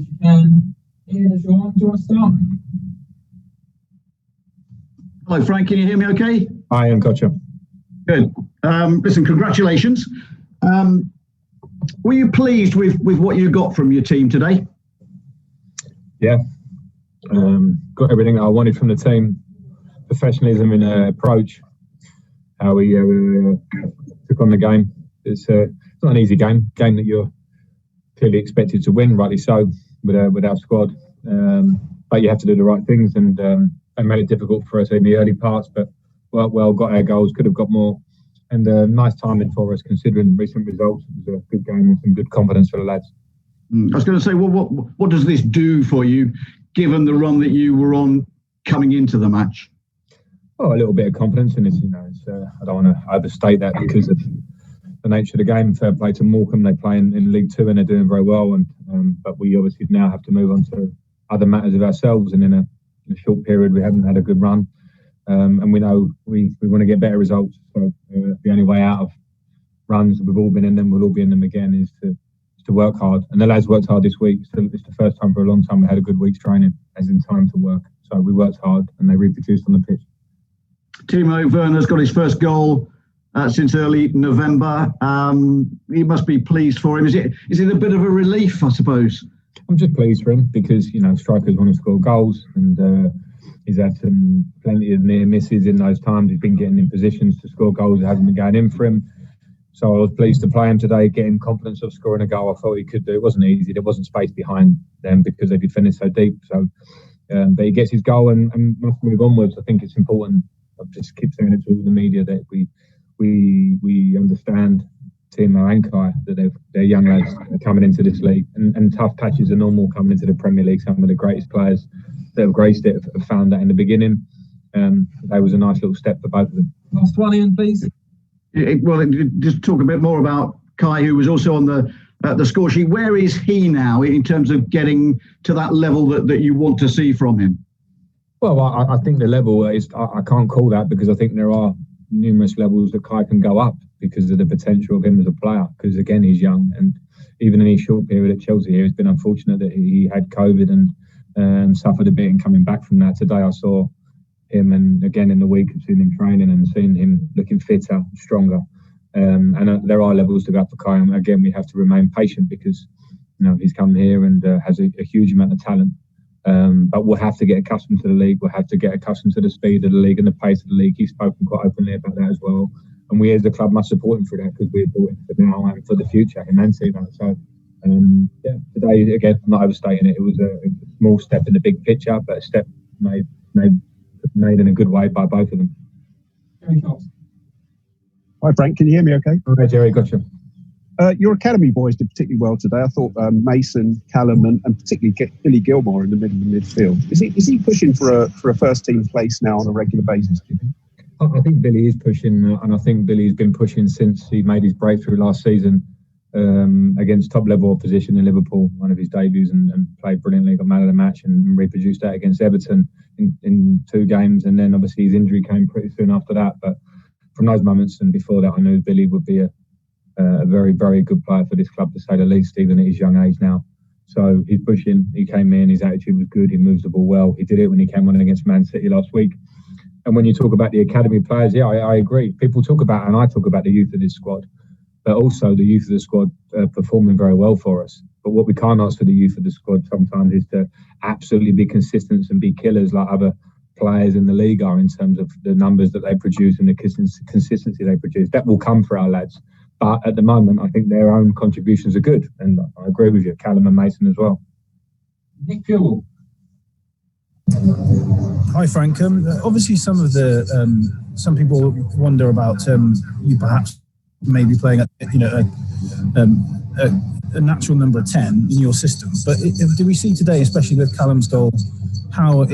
as you can. Ian, as you're on, do you want to start? Hello, Frank. Can you hear me okay? I am, gotcha. Good. Listen, congratulations. Were you pleased with what you got from your team today? Yeah. Got everything that I wanted from the team. Professionalism in approach, how we took on the game. It's not an easy game that you're clearly expected to win, rightly so, with our squad. But you have to do the right things, and they made it difficult for us in the early parts, but well got our goals, could have got more. And nice timing for us, considering recent results. It was a good game and some good confidence for the lads. I was going to say, well, what does this do for you, given the run that you were on coming into the match? Oh, a little bit of confidence, and I don't want to overstate that because of the nature of the game. Fair play to Morecambe, they play in League Two and they're doing very well. But we obviously now have to move on to other matters of ourselves. And in a short period, we haven't had a good run, and we know we want to get better results. So the only way out of runs, we've all been in them, we'll all be in them again, is to work hard. And the lads worked hard this week. So it's the first time for a long time we had a good week's training, as in time to work. So we worked hard and they reproduced on the pitch. Timo Werner's got his first goal since early November. You must be pleased for him. Is it a bit of a relief, I suppose? I'm just pleased for him because, strikers want to score goals, and he's had plenty of near misses in those times. He's been getting in positions to score goals that hasn't been going in for him. So I was pleased to play him today, getting confidence of scoring a goal. I thought he could do. It wasn't easy. There wasn't space behind them because they could finish so deep. So, but he gets his goal and must move onwards. I think it's important. I just keep saying it to all the media that we understand Timo and Kai, that they're young lads coming into this league, and tough patches are normal coming into the Premier League. Some of the greatest players that have graced it have found that in the beginning. That was a nice little step for both of them. Last one, Ian, please. Just talk a bit more about Kai, who was also on the score sheet. Where is he now in terms of getting to that level that you want to see from him? Well, I think the level is, I can't call that, because I think there are numerous levels that Kai can go up because of the potential of him as a player, because again, he's young, and even in his short period at Chelsea here, it's been unfortunate that he had COVID and suffered a bit in coming back from that. Today I saw him, and again in the week I've seen him training and seen him looking fitter, stronger, and there are levels to go up for Kai. And again, we have to remain patient because he's come here and has a huge amount of talent. But we'll have to get accustomed to the league. We'll have to get accustomed to the speed of the league and the pace of the league. He's spoken quite openly about that as well. And we as the club must support him for that, because we're doing it for now and for the future, him and Timo. So, today, again, I'm not overstating it. It was a small step in the big picture, but a step made in a good way by both of them. Hi, Frank. Can you hear me okay? Okay, Jerry, gotcha. Your academy boys did particularly well today. I thought Mason, Callum, and particularly Billy Gilmore in the middle of the midfield. Is he pushing for a first team place now on a regular basis, do you think? I think Billy is pushing, and I think Billy's been pushing since he made his breakthrough last season against top level opposition in Liverpool, one of his debuts, and played brilliantly, got man of the match, and reproduced that against Everton in 2 games. And then obviously his injury came pretty soon after that. But from those moments and before that, I knew Billy would be a very, very good player for this club, to say the least, even at his young age now. So he's pushing. He came in, his attitude was good, he moves the ball well. He did it when he came on against Man City last week. And when you talk about the academy players, I agree. People talk about, and I talk about the youth of this squad, but also the youth of the squad performing very well for us. But what we can't ask for the youth of the squad sometimes is to absolutely be consistent and be killers like other players in the league are, in terms of the numbers that they produce and the consistency they produce. That will come for our lads. But at the moment, I think their own contributions are good. And I agree with you, Callum and Mason as well. Nick Fuel. Hi, Frank. Obviously, some people wonder about you perhaps maybe playing a natural number 10 in your system. But do we see today, especially with Callum's goal, how it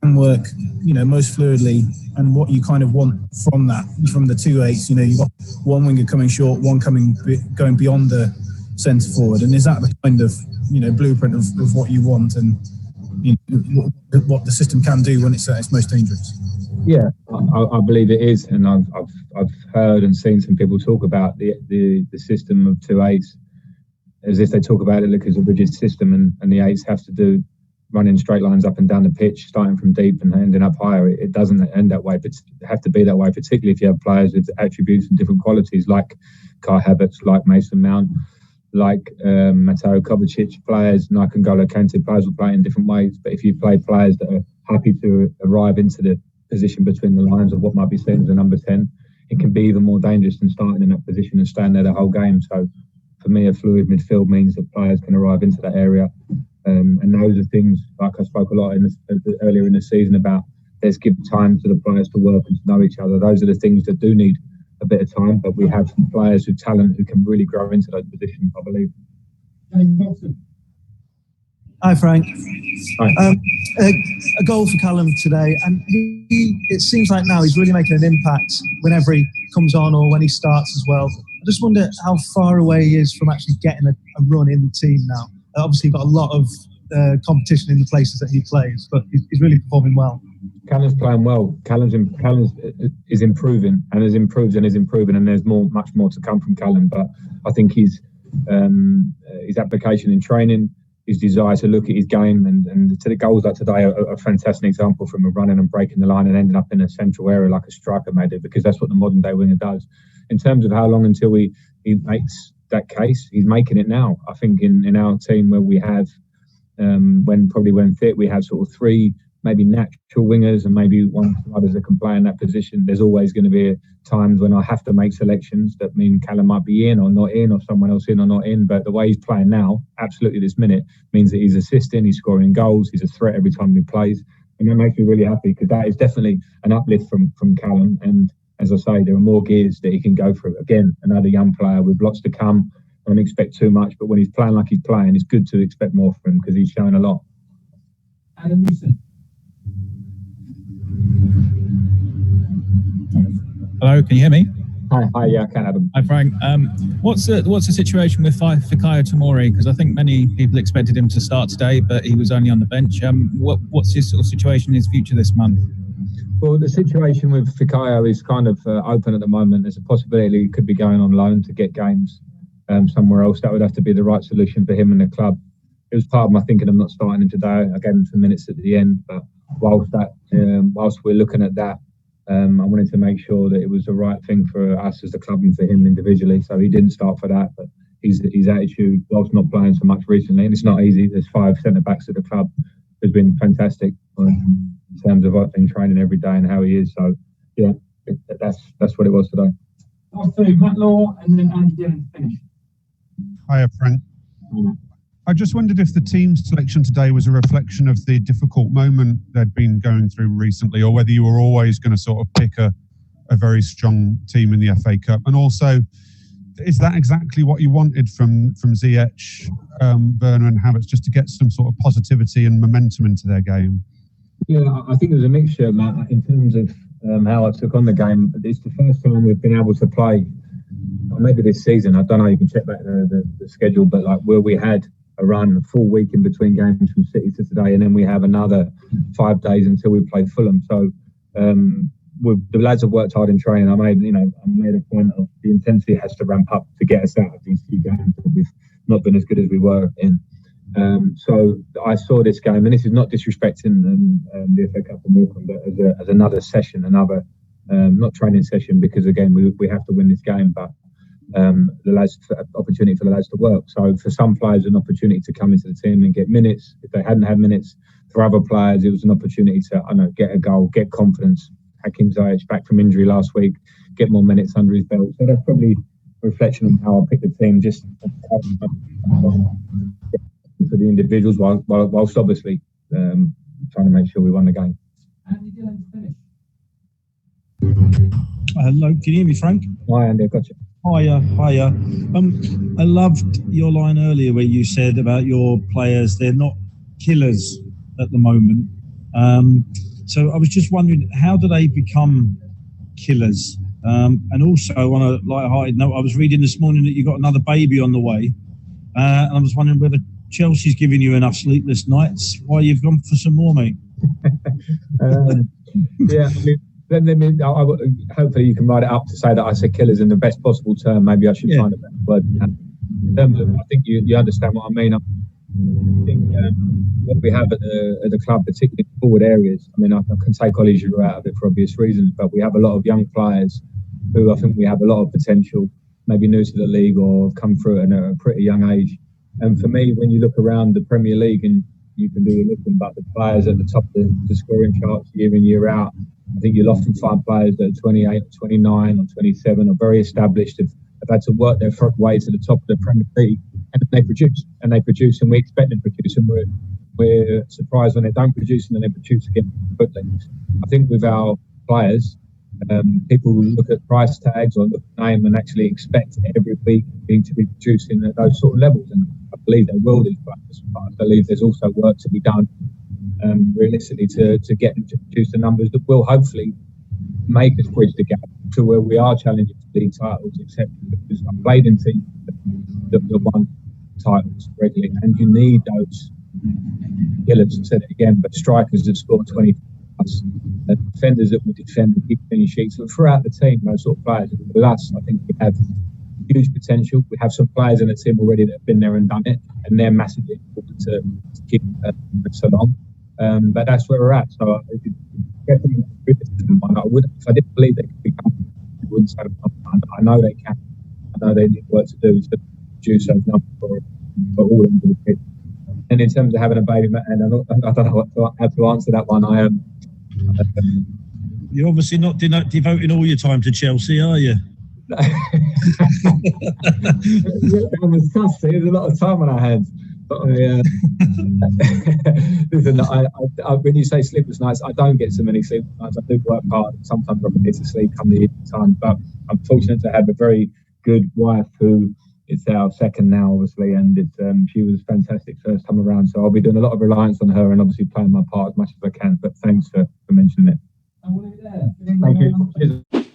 can work, most fluidly, and what you kind of want from the 2 8s? You've got one winger coming short, one going beyond the centre forward, and is that the kind of blueprint of what you want, and what the system can do when it's at its most dangerous? Yeah, I believe it is, and I've heard and seen some people talk about the system of 2 8s. as if they talk about it like as a rigid system, and the eights have to do running straight lines up and down the pitch, starting from deep and ending up higher. It doesn't end that way, but have to be that way, particularly if you have players with attributes and different qualities like Kai Havertz, like Mason Mount, like Mateo Kovacic, players, N'Golo Kante, players will play in different ways. But if you play players that are happy to arrive into the position between the lines of what might be seen as a number 10, it can be even more dangerous than starting in that position and staying there the whole game. So for me, a fluid midfield means that players can arrive into that area. And those are things, like I spoke a lot earlier in the season about, let's give time to the players to work and to know each other. Those are the things that do need a bit of time, but we have some players with talent who can really grow into those positions, I believe. Hi, Frank. Hi. A goal for Callum today, and it seems like now he's really making an impact whenever he comes on or when he starts as well. I just wonder how far away he is from actually getting a run in the team now. Obviously, got a lot of competition in the places that he plays, but he's really performing well. Callum's playing well. Callum is improving and has improved and is improving, and there's much more to come from Callum. But I think his application in training, his desire to look at his game, and to the goals like today are a fantastic example from running and breaking the line and ending up in a central area like a striker made it, because that's what the modern day winger does. In terms of how long until he makes that case, he's making it now. I think in our team where we have, when fit, we have sort of three maybe natural wingers and maybe one or others that can play in that position. There's always going to be times when I have to make selections that mean Callum might be in or not in, or someone else in or not in. But the way he's playing now, absolutely this minute, means that he's assisting, he's scoring goals, he's a threat every time he plays. And that makes me really happy, because that is definitely an uplift from Callum. And as I say, there are more gears that he can go through. Again, another young player with lots to come. I don't expect too much, but when he's playing like he's playing, it's good to expect more from him, because he's showing a lot. Adam Newson. Hello, can you hear me? Hi, yeah, I can, Adam. Hi, Frank. What's the situation with Fikayo Tomori? Because I think many people expected him to start today, but he was only on the bench. What's his sort of situation, his future this month? Well, the situation with Fikayo is kind of open at the moment. There's a possibility he could be going on loan to get games somewhere else. That would have to be the right solution for him and the club. It was part of my thinking of not starting him today. I gave him some minutes at the end, but whilst we're looking at that, I wanted to make sure that it was the right thing for us as the club and for him individually. So he didn't start for that, but his attitude, whilst not playing so much recently, and it's not easy, there's 5 centre-backs at the club, has been fantastic in terms of in training every day and how he is. So, yeah, that's what it was today. Last two, Matt Law and then Andy Dillon to finish. Hiya, Frank. I just wondered if the team selection today was a reflection of the difficult moment they'd been going through recently, or whether you were always going to sort of pick a very strong team in the FA Cup. And also, is that exactly what you wanted from Ziyech, Werner and Havertz, just to get some sort of positivity and momentum into their game? Yeah, I think there's a mixture, Matt, in terms of how I took on the game. It's the first time we've been able to play, or maybe this season, I don't know, you can check back the schedule, but like where we had a run, a full week in between games from City to today, and then we have another 5 days until we play Fulham. So the lads have worked hard in training. I made a point of the intensity has to ramp up to get us out of these 2 games that we've not been as good as we were in. So I saw this game, and this is not disrespecting the FA Cup and Morecambe, but as another session, another not training session, because again we have to win this game, but the lads, opportunity for the lads to work. So for some players, an opportunity to come into the team and get minutes if they hadn't had minutes. For other players, it was an opportunity to get a goal, get confidence. Hakim Ziyech back from injury last week, get more minutes under his belt. So that's probably a reflection on how I picked the team, just for the individuals, whilst obviously trying to make sure we won the game. Andy Dillon to finish. Hello, can you hear me, Frank? Hi, Andy, I've got you. Hiya. I loved your line earlier where you said about your players, they're not killers at the moment. So I was just wondering, how do they become killers? And also, on a light-hearted note, I was reading this morning that you got another baby on the way. And I was wondering whether Chelsea's giving you enough sleepless nights, why you've gone for some more, mate. Yeah, hopefully you can write it up to say that I said killers in the best possible term. Maybe I should find a better word. In terms of, I think you understand what I mean. I think what we have at the club, particularly in forward areas, I mean, I can take Ollie Giroud out of it for obvious reasons, but we have a lot of young players who I think we have a lot of potential, maybe new to the league or have come through it at a pretty young age. And for me, when you look around the Premier League, and you can do your looking, but the players at the top of the scoring charts year in, year out, I think you'll often find players that are 28, 29 or 27 are very established, have had to work their way to the top of the Premier League, and they produce, and we expect them to produce, and we're surprised when they don't produce, and then they produce again quickly. I think with our players, people look at price tags or look at name and actually expect every week to be producing at those sort of levels, and I believe they will, these players, but I believe there's also work to be done realistically to get them to produce the numbers that will hopefully make us bridge the gap to where we are challenging for league titles, etc. Because I've played in teams that won titles regularly, and you need those killers. I've said it again, but strikers that score 20 plus, defenders that will defend and keep clean sheets. So throughout the team, those sort of players. With us, I think we have huge potential. We have some players in the team already that have been there and done it, and they're massively important to keep so long. But that's where we're at. So definitely, if I didn't believe they could become, I wouldn't say I know they can. I know they need work to do to produce those numbers for all of the kids. And in terms of having a baby, and I don't know how to answer that one. I am. You're obviously not devoting all your time to Chelsea, are you? There's a lot of time on our hands. But listen, when you say sleepless nights, I don't get so many sleepless nights. I do work hard. Sometimes I forget to sleep come the evening time. But I'm fortunate to have a very good wife who is our second now, obviously, and she was fantastic first time around. So I'll be doing a lot of reliance on her and obviously playing my part as much as I can. But thanks for mentioning it. I want to be there. Thank you. Cheers.